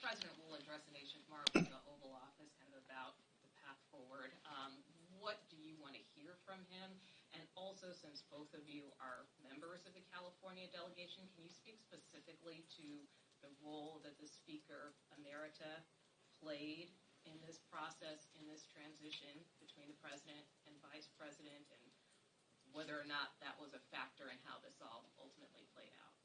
president will address the nation tomorrow from the Oval Office, kind of about the path forward. What do you want to hear from him? And also, since both of you are members of the California delegation, can you speak specifically to the role that the Speaker Emerita played in this process, in this transition between the president and vice president, and whether or not that was a factor in how this all ultimately played out?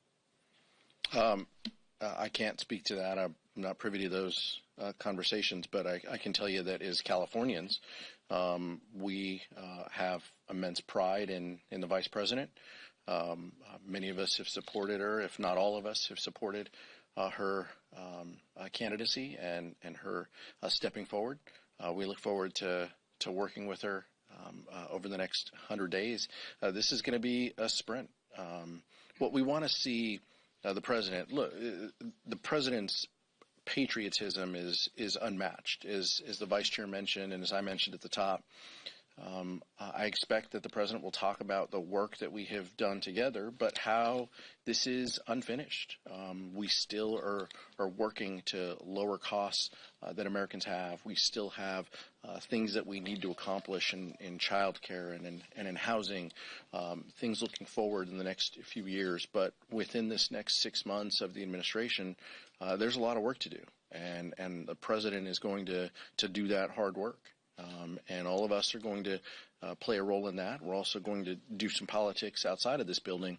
I can't speak to that. I'm not privy to those conversations, but I can tell you that as Californians, we have immense pride in the vice president. Many of us have supported her, if not all of us have supported her candidacy and her stepping forward. We look forward to working with her over the next 100 days. This is going to be a sprint. What we want to see the president, look, the president's patriotism is unmatched, as the vice chair mentioned, and as I mentioned at the top. I expect that the president will talk about the work that we have done together, but how this is unfinished. We still are working to lower costs that Americans have. We still have things that we need to accomplish in child care and in housing, things looking forward in the next few years. But within this next 6 months of the administration, there's a lot of work to do, and the president is going to do that hard work. And all of us are going to play a role in that. We're also going to do some politics outside of this building.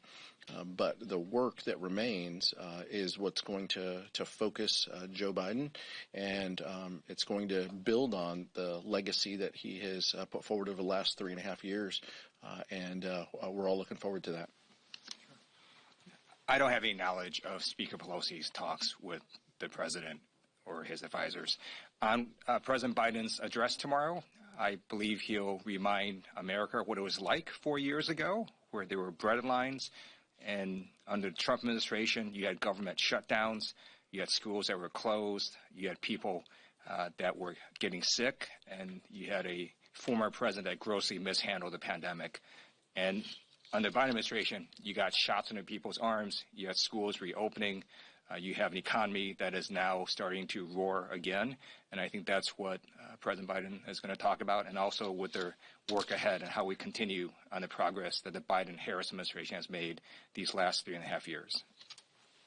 But the work that remains is what's going to focus Joe Biden, and it's going to build on the legacy that he has put forward over the last 3.5 years. And we're all looking forward to that. I don't have any knowledge of Speaker Pelosi's talks with the president or his advisors. On President Biden's address tomorrow, I believe he'll remind America what it was like 4 years ago, where there were bread lines, and under the Trump administration, you had government shutdowns, you had schools that were closed, you had people that were getting sick, and you had a former president that grossly mishandled the pandemic. And under the Biden administration, you got shots into people's arms, you had schools reopening, you have an economy that is now starting to roar again, and I think that's what President Biden is going to talk about, and also with their work ahead and how we continue on the progress that the Biden-Harris administration has made these last 3.5 years.